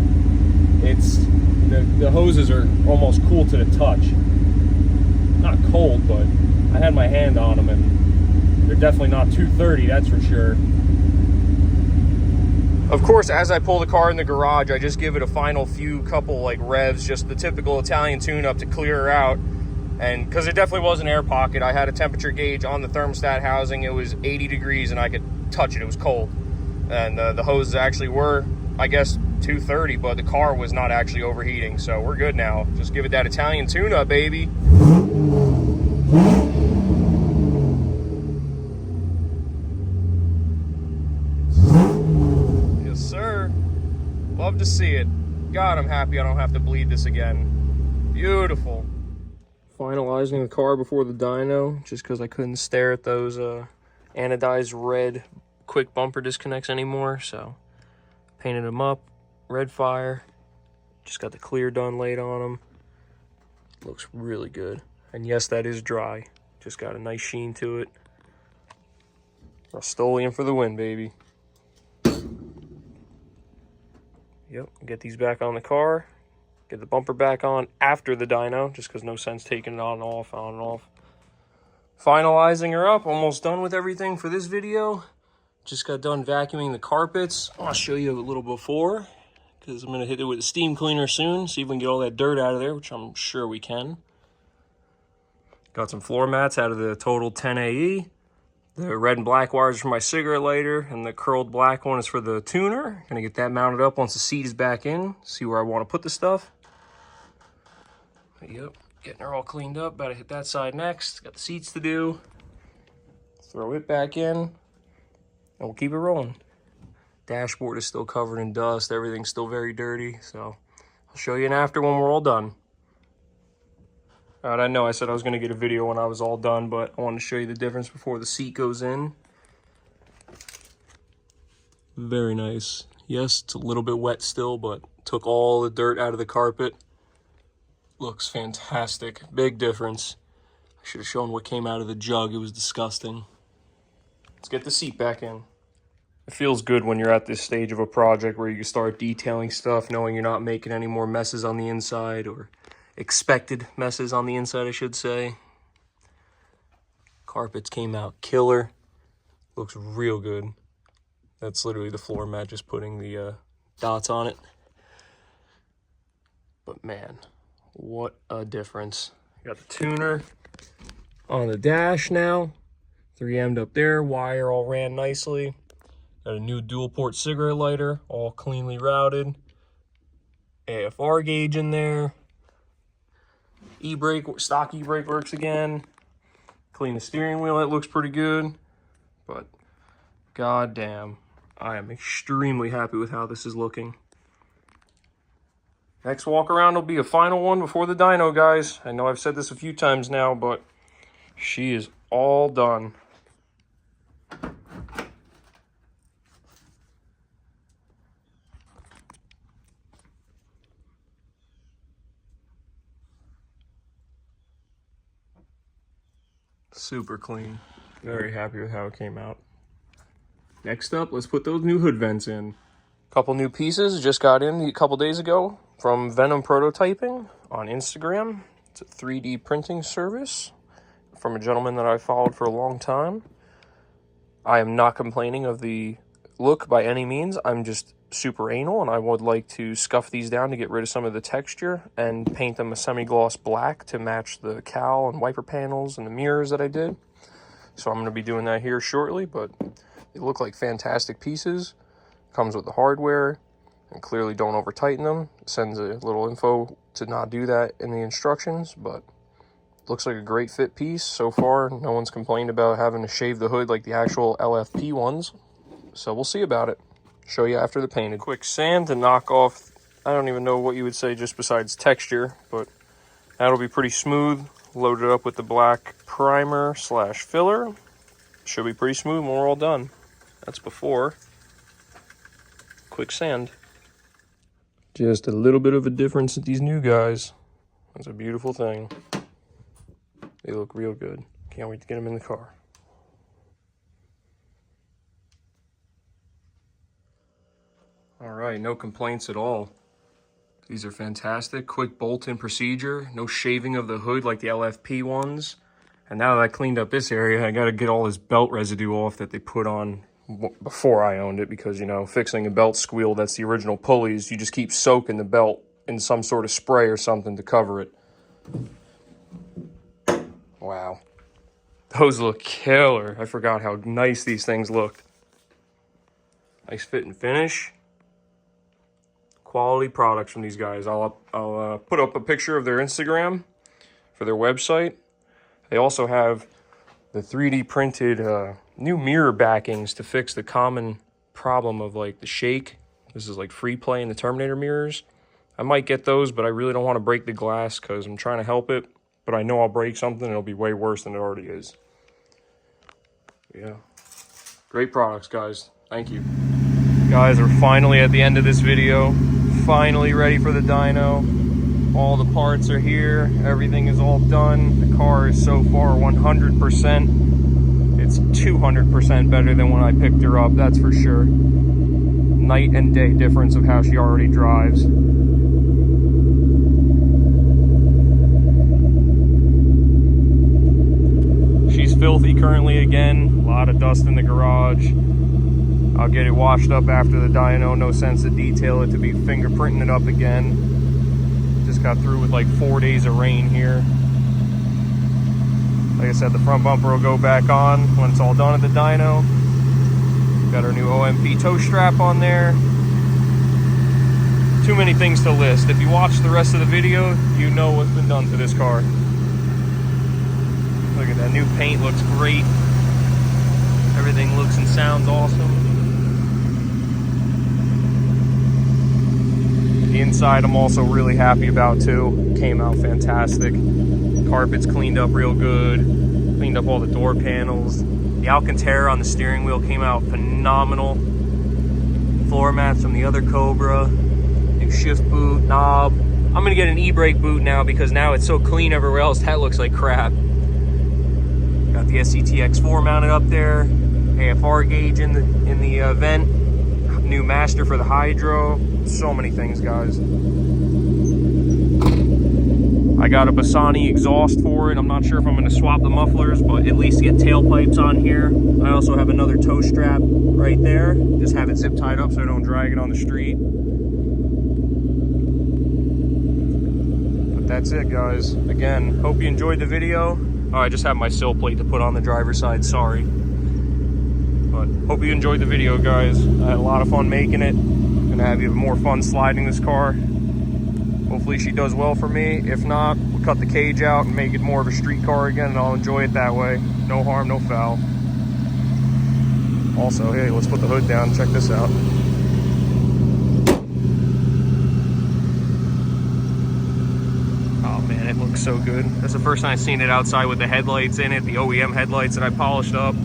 it's the hoses are almost cool to the touch. Not cold, but I had my hand on them and they're definitely not 230, that's for sure. Of course, as I pull the car in the garage, I just give it a final couple like revs, just the typical Italian tune-up to clear her out. And because it definitely was an air pocket, I had a temperature gauge on the thermostat housing. It was 80 degrees and I could touch it. It was cold. And the hoses actually were, I guess, 230, but the car was not actually overheating. So we're good now. Just give it that Italian tune-up, baby. Yes, sir. Love to see it. God, I'm happy I don't have to bleed this again. Beautiful. Finalizing the car before the dyno, just because I couldn't stare at those anodized red quick bumper disconnects anymore. So painted them up, red fire, just got the clear done laid on them. Looks really good. And yes, that is dry, just got a nice sheen to it. Rust-Oleum for the win, baby. Yep, get these back on the car. Get the bumper back on after the dyno, just because no sense taking it on and off, on and off. Finalizing her up, almost done with everything for this video. Just got done vacuuming the carpets. I'll show you a little before, because I'm going to hit it with a steam cleaner soon, see if we can get all that dirt out of there, which I'm sure we can. Got some floor mats out of the Total 10AE. The red and black wires for my cigarette lighter, and the curled black one is for the tuner. Gonna get that mounted up once the seat is back in, see where I want to put the stuff. Yep, getting her all cleaned up. About to hit that side next. Got the seats to do. Throw it back in, and we'll keep it rolling. Dashboard is still covered in dust. Everything's still very dirty, so I'll show you an after when we're all done. All right, I know I said I was going to get a video when I was all done, but I wanted to show you the difference before the seat goes in. Very nice. Yes, it's a little bit wet still, but took all the dirt out of the carpet. Looks fantastic. Big difference. I should have shown what came out of the jug. It was disgusting. Let's get the seat back in. It feels good when you're at this stage of a project where you start detailing stuff, knowing you're not making any more messes on the inside, or expected messes on the inside, I should say. Carpets came out killer. Looks real good. That's literally the floor mat, just putting the dots on it. But man, what a difference. Got the tuner on the dash now. 3M'd up there, wire all ran nicely. Got a new dual port cigarette lighter, all cleanly routed. AFR gauge in there. E-brake, stock e-brake works again. Clean the steering wheel, that looks pretty good. But goddamn, I am extremely happy with how this is looking. Next walk around will be a final one before the dyno, guys. I know I've said this a few times now, but she is all done. Super clean. Very happy with how it came out. Next up, let's put those new hood vents in. Couple new pieces just got in a couple days ago from Venom Prototyping on Instagram. It's a 3D printing service from a gentleman that I followed for a long time. I am not complaining of the look by any means. I'm just super anal, and I would like to scuff these down to get rid of some of the texture and paint them a semi-gloss black to match the cowl and wiper panels and the mirrors that I did. So I'm going to be doing that here shortly, but they look like fantastic pieces. Comes with the hardware, and clearly don't over tighten them. It sends a little info to not do that in the instructions, but looks like a great fit piece so far. No one's complained about having to shave the hood like the actual LFP ones, so we'll see about it. Show you after the painted. Quick sand to knock off, I don't even know what you would say just besides texture, but that'll be pretty smooth. Loaded up with the black primer / filler. Should be pretty smooth when we're all done. That's before. Quick sand. Just a little bit of a difference with these new guys. That's a beautiful thing. They look real good. Can't wait to get them in the car. All right, no complaints at all. These are fantastic. Quick bolt-in procedure. No shaving of the hood like the LFP ones. And now that I cleaned up this area, I got to get all this belt residue off that they put on before I owned it, because, you know, fixing a belt squeal, that's the original pulleys. You just keep soaking the belt in some sort of spray or something to cover it. Wow. Those look killer. I forgot how nice these things looked. Nice fit and finish. Quality products from these guys. I'll put up a picture of their Instagram for their website. They also have the 3D printed new mirror backings to fix the common problem of like the shake. This is like free play in the Terminator mirrors. I might get those, but I really don't want to break the glass because I'm trying to help it. But I know I'll break something and it'll be way worse than it already is. Yeah. Great products, guys. Thank you. Guys, we're finally at the end of this video. Finally ready for the dyno. All the parts are here. Everything is all done. The car is so far 100%. It's 200% better than when I picked her up, that's for sure. Night and day difference of how she already drives. She's filthy currently again. A lot of dust in the garage. I'll get it washed up after the dyno. No sense to detail it to be fingerprinting it up again. Just got through with like 4 days of rain here. Like I said, the front bumper will go back on when it's all done at the dyno. Got our new OMP tow strap on there. Too many things to list. If you watch the rest of the video, you know what's been done to this car. Look at that new paint, looks great. Everything looks and sounds awesome. The inside I'm also really happy about too. Came out fantastic. Carpet's cleaned up real good. Cleaned up all the door panels. The Alcantara on the steering wheel came out phenomenal. Floor mats from the other Cobra. New shift boot, knob. I'm gonna get an e-brake boot now because now it's so clean everywhere else. That looks like crap. Got the SCTX4 mounted up there. AFR gauge in the vent. New master for the hydro. So many things, guys. I got a Bassani exhaust for it. I'm not sure if I'm going to swap the mufflers, but at least get tailpipes on here. I also have another tow strap right there. Just have it zip tied up so I don't drag it on the street. But that's it, guys. Again, hope you enjoyed the video. Oh, I just have my sill plate to put on the driver's side, sorry. But hope you enjoyed the video, guys. I had a lot of fun making it. Gonna have even more fun sliding this car. Hopefully she does well for me. If not, we'll cut the cage out and make it more of a street car again, and I'll enjoy it that way. No harm, no foul. Also, hey, let's put the hood down. Check this out. Oh man, it looks so good. That's the first time I've seen it outside with the headlights in it, the OEM headlights that I polished up.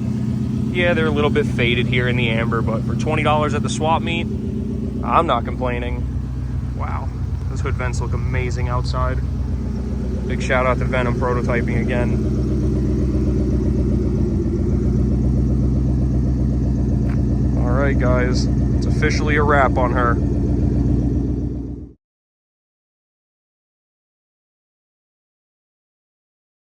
Yeah, they're a little bit faded here in the amber, but for $20 at the swap meet, I'm not complaining. Wow, those hood vents look amazing outside. Big shout out to Venom Prototyping again. All right, guys, it's officially a wrap on her.